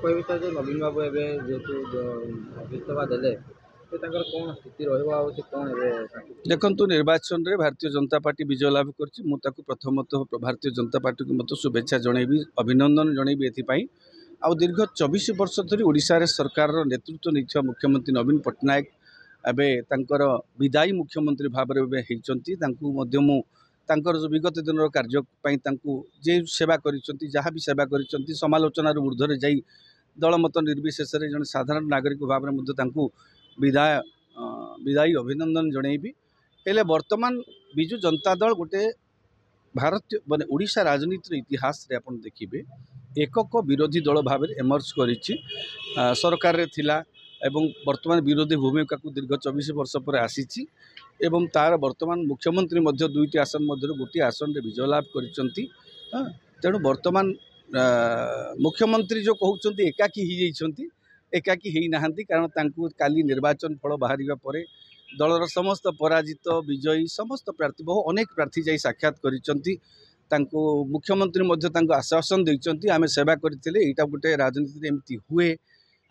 କହିବି ସାର୍ ଯେ ନବୀନ ବାବୁ ଏବେ ଯେହେତୁ ଇସ୍ତଫା ଦେଲେ ସେ ତାଙ୍କର କ'ଣ ସ୍ଥିତି ରହିବ ଆଉ ସେ କ'ଣ ଏବେ ଦେଖନ୍ତୁ ନିର୍ବାଚନରେ ଭାରତୀୟ ଜନତା ପାର୍ଟି ବିଜୟ ଲାଭ କରିଛି। ମୁଁ ତାକୁ ପ୍ରଥମତଃ ଭାରତୀୟ ଜନତା ପାର୍ଟିକୁ ମଧ୍ୟ ଶୁଭେଚ୍ଛା ଜଣାଇବି, ଅଭିନନ୍ଦନ ଜଣାଇବି ଏଥିପାଇଁ। ଆଉ ଦୀର୍ଘ 24 ବର୍ଷ ଧରି ଓଡ଼ିଶାରେ ସରକାରର ନେତୃତ୍ୱ ନେଇଥିବା ମୁଖ୍ୟମନ୍ତ୍ରୀ ନବୀନ ପଟ୍ଟନାୟକ ଏବେ ତାଙ୍କର ବିଦାୟୀ ମୁଖ୍ୟମନ୍ତ୍ରୀ ଭାବରେ ଏବେ ହେଇଛନ୍ତି। ତାଙ୍କୁ ମଧ୍ୟ ମୁଁ ତାଙ୍କର ଯେଉଁ ବିଗତ ଦିନର କାର୍ଯ୍ୟ ପାଇଁ ତାଙ୍କୁ ଯେ ସେବା କରିଛନ୍ତି, ଯାହା ବି ସେବା କରିଛନ୍ତି, ସମାଲୋଚନାର ଊର୍ଦ୍ଧ୍ୱରେ ଯାଇ ଦଳମତ ନିର୍ବିଶେଷରେ ଜଣେ ସାଧାରଣ ନାଗରିକ ଭାବରେ ମଧ୍ୟ ତାଙ୍କୁ ବିଦାୟୀ ଅଭିନନ୍ଦନ ଜଣାଇବି। ହେଲେ ବର୍ତ୍ତମାନ ବିଜୁ ଜନତା ଦଳ ଗୋଟେ ଭାରତୀୟ ମାନେ ଓଡ଼ିଶା ରାଜନୀତିର ଇତିହାସରେ ଆପଣ ଦେଖିବେ ଏକକ ବିରୋଧୀ ଦଳ ଭାବରେ ଏମର୍ଜ କରିଛି। ସରକାରରେ ଥିଲା ଏବଂ ବର୍ତ୍ତମାନ ବିରୋଧୀ ଭୂମିକାକୁ ଦୀର୍ଘ 24 ବର୍ଷ ପରେ ଆସିଛି ଏବଂ ତାର ବର୍ତ୍ତମାନ ମୁଖ୍ୟମନ୍ତ୍ରୀ ମଧ୍ୟ 2ଟି ଆସନ ମଧ୍ୟରୁ ଗୋଟିଏ ଆସନରେ ବିଜୟ ଲାଭ କରିଛନ୍ତି। ତେଣୁ ବର୍ତ୍ତମାନ ମୁଖ୍ୟମନ୍ତ୍ରୀ ଯେଉଁ କହୁଛନ୍ତି ଏକାକୀ ହେଇଯାଇଛନ୍ତି, ଏକାକୀ ହେଇନାହାନ୍ତି। କାରଣ ତାଙ୍କୁ କାଲି ନିର୍ବାଚନ ଫଳ ବାହାରିବା ପରେ ଦଳର ସମସ୍ତ ପରାଜିତ ବିଜୟୀ ସମସ୍ତ ପ୍ରାର୍ଥୀ ବହୁ ଅନେକ ପ୍ରାର୍ଥୀ ଯାଇ ସାକ୍ଷାତ କରିଛନ୍ତି। ତାଙ୍କୁ ମୁଖ୍ୟମନ୍ତ୍ରୀ ମଧ୍ୟ ତାଙ୍କୁ ଆଶ୍ୱାସନ ଦେଇଛନ୍ତି ଆମେ ସେବା କରିଥିଲେ, ଏଇଟା ଗୋଟେ ରାଜନୀତିରେ ଏମିତି ହୁଏ,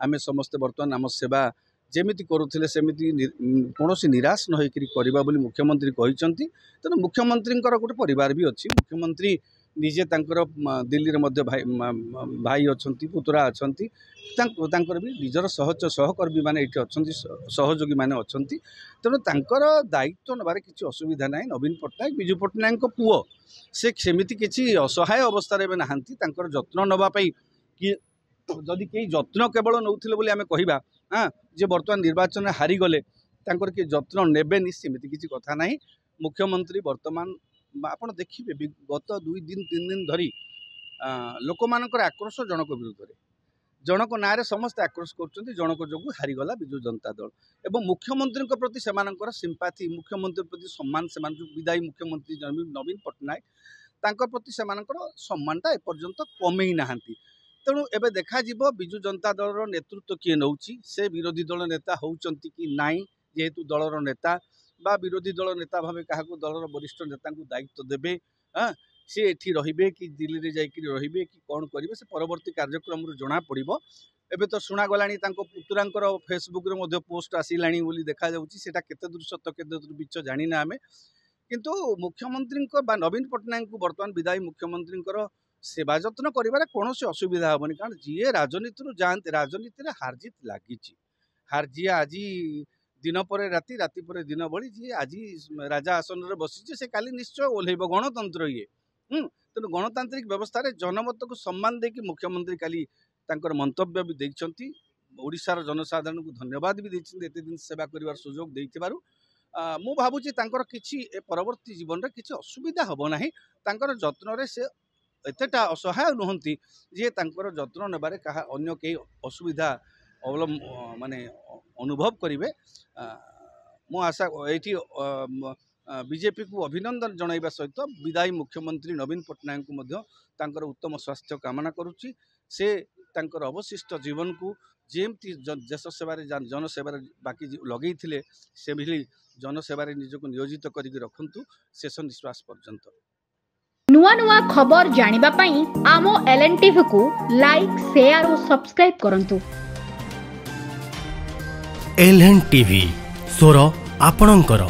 ଆମେ ସମସ୍ତେ ବର୍ତ୍ତମାନ ଆମ ସେବା ଯେମିତି କରୁଥିଲେ ସେମିତି କୌଣସି ନିରାଶ ନ ହୋଇକରି କରିବା ବୋଲି ମୁଖ୍ୟମନ୍ତ୍ରୀ କହିଛନ୍ତି। ତେଣୁ ମୁଖ୍ୟମନ୍ତ୍ରୀଙ୍କର ଗୋଟେ ପରିବାର ବି ଅଛି। ମୁଖ୍ୟମନ୍ତ୍ରୀ ନିଜେ ତାଙ୍କର ଦିଲ୍ଲୀରେ ମଧ୍ୟ ଭାଇ ଅଛନ୍ତି, ପୁତୁରା ଅଛନ୍ତି, ତାଙ୍କର ବି ନିଜର ସହକର୍ମୀ ମାନେ ଏଠି ଅଛନ୍ତି, ସହଯୋଗୀ ମାନେ ଅଛନ୍ତି। ତେଣୁ ତାଙ୍କର ଦାୟିତ୍ୱ ନେବାରେ କିଛି ଅସୁବିଧା ନାହିଁ। ନବୀନ ପଟ୍ଟନାୟକ ବିଜୁ ପଟ୍ଟନାୟକଙ୍କ ପୁଅ, ସେ ସେମିତି କିଛି ଅସହାୟ ଅବସ୍ଥାରେ ଏବେ ନାହାନ୍ତି। ତାଙ୍କର ଯତ୍ନ ନେବା ପାଇଁ କିଏ ଯଦି କେହି ଯତ୍ନ କେବଳ ନେଉଥିଲେ ବୋଲି ଆମେ କହିବା ଯେ ବର୍ତ୍ତମାନ ନିର୍ବାଚନରେ ହାରିଗଲେ ତାଙ୍କର କିଏ ଯତ୍ନ ନେବେନି, ସେମିତି କିଛି କଥା ନାହିଁ। ମୁଖ୍ୟମନ୍ତ୍ରୀ ବର୍ତ୍ତମାନ ଆପଣ ଦେଖିବେ ଗତ 2 ଦିନ 3 ଦିନ ଧରି ଲୋକମାନଙ୍କର ଆକ୍ରୋଶ ଜଣକ ବିରୁଦ୍ଧରେ, ଜଣକ ନାଁରେ ସମସ୍ତେ ଆକ୍ରୋଶ କରୁଛନ୍ତି। ଜଣକ ଯୋଗୁଁ ହାରିଗଲା ବିଜୁ ଜନତା ଦଳ ଏବଂ ମୁଖ୍ୟମନ୍ତ୍ରୀଙ୍କ ପ୍ରତି ସେମାନଙ୍କର ସିମ୍ପାଥି, ମୁଖ୍ୟମନ୍ତ୍ରୀ ପ୍ରତି ସମ୍ମାନ, ସେମାନେ ଯେଉଁ ବିଦାୟୀ ମୁଖ୍ୟମନ୍ତ୍ରୀ ନବୀନ ପଟ୍ଟନାୟକ ତାଙ୍କ ପ୍ରତି ସେମାନଙ୍କର ସମ୍ମାନଟା ଏପର୍ଯ୍ୟନ୍ତ କମେଇ ନାହାନ୍ତି। ତେଣୁ ଏବେ ଦେଖାଯିବ ବିଜୁ ଜନତା ଦଳର ନେତୃତ୍ୱ କିଏ ନେଉଛି, ସେ ବିରୋଧୀ ଦଳ ନେତା ହେଉଛନ୍ତି କି ନାହିଁ। ଯେହେତୁ ଦଳର ନେତା ବା ବିରୋଧୀ ଦଳ ନେତା ଭାବେ କାହାକୁ ଦଳର ବରିଷ୍ଠ ନେତାଙ୍କୁ ଦାୟିତ୍ୱ ଦେବେ, ସେ ଏଠି ରହିବେ କି ଦିଲ୍ଲୀରେ ଯାଇକରି ରହିବେ କି କ'ଣ କରିବେ, ସେ ପରବର୍ତ୍ତୀ କାର୍ଯ୍ୟକ୍ରମରୁ ଜଣାପଡ଼ିବ। ଏବେ ତ ଶୁଣାଗଲାଣି ତାଙ୍କ ପୁତୁରାଙ୍କର ଫେସବୁକ୍ରେ ମଧ୍ୟ ପୋଷ୍ଟ ଆସିଲାଣି ବୋଲି ଦେଖାଯାଉଛି। ସେଇଟା କେତେ ଦୂର ସତ କେତେ ଦୂର ମିଛ ଜାଣିନା ଆମେ, କିନ୍ତୁ ମୁଖ୍ୟମନ୍ତ୍ରୀଙ୍କ ବା ନବୀନ ପଟ୍ଟନାୟକଙ୍କୁ ବର୍ତ୍ତମାନ ବିଦାୟୀ ମୁଖ୍ୟମନ୍ତ୍ରୀଙ୍କର ସେବା ଯତ୍ନ କରିବାରେ କୌଣସି ଅସୁବିଧା ହେବନି। କାରଣ ଯିଏ ରାଜନୀତିରୁ ଯାଆନ୍ତି, ରାଜନୀତିରେ ହାରଜିତ ଲାଗିଛି। ଯିଏ ଆଜି ଦିନ ପରେ ରାତି, ରାତି ପରେ ଦିନ ଭଳି ଯିଏ ଆଜି ରାଜା ଆସନରେ ବସିଛି, ସେ କାଲି ନିଶ୍ଚୟ ଓହ୍ଲେଇବ। ଗଣତନ୍ତ୍ର ଇଏ। ତେଣୁ ଗଣତାନ୍ତ୍ରିକ ବ୍ୟବସ୍ଥାରେ ଜନମତକୁ ସମ୍ମାନ ଦେଇକି ମୁଖ୍ୟମନ୍ତ୍ରୀ କାଲି ତାଙ୍କର ମନ୍ତବ୍ୟ ବି ଦେଇଛନ୍ତି। ଓଡ଼ିଶାର ଜନସାଧାରଣଙ୍କୁ ଧନ୍ୟବାଦ ବି ଦେଇଛନ୍ତି ଏତେ ଦିନ ସେବା କରିବାର ସୁଯୋଗ ଦେଇଥିବାରୁ। ମୁଁ ଭାବୁଛି ତାଙ୍କର କିଛି ପରବର୍ତ୍ତୀ ଜୀବନରେ କିଛି ଅସୁବିଧା ହେବ ନାହିଁ। ତାଙ୍କର ଯତ୍ନରେ ସେ ଏତେଟା ଅସହାୟ ନୁହନ୍ତି ଯେ ତାଙ୍କର ଯତ୍ନ ନେବାରେ ଅନ୍ୟ କେହି ଅସୁବିଧା ମାନେ ଅନୁଭବ କରିବେ। ମୁଁ ଆଶା ଏଇଠି ବିଜେପିକୁ ଅଭିନନ୍ଦନ ଜଣାଇବା ସହିତ ବିଦାୟୀ ମୁଖ୍ୟମନ୍ତ୍ରୀ ନବୀନ ପଟ୍ଟନାୟକଙ୍କୁ ମଧ୍ୟ ତାଙ୍କର ଉତ୍ତମ ସ୍ୱାସ୍ଥ୍ୟ କାମନା କରୁଛି। ସେ ତାଙ୍କର ଅବଶିଷ୍ଟ ଜୀବନକୁ ଯେମିତି ଦେଶ ସେବାରେ ଜନସେବାରେ ବାକି ଲଗେଇଥିଲେ ସେଭଳି ଜନସେବାରେ ନିଜକୁ ନିୟୋଜିତ କରିକି ରଖନ୍ତୁ ଶେଷ ନିଶ୍ୱାସ ପର୍ଯ୍ୟନ୍ତ। ନୂଆ ନୂଆ ଖବର ଜାଣିବା ପାଇଁ ଆମ LNTV କୁ ଲାଇକ୍, ସେୟାର ଓ ସବସ୍କ୍ରାଇବ କରନ୍ତୁ। LNTV ସ୍ୱର ଆପଣଙ୍କର।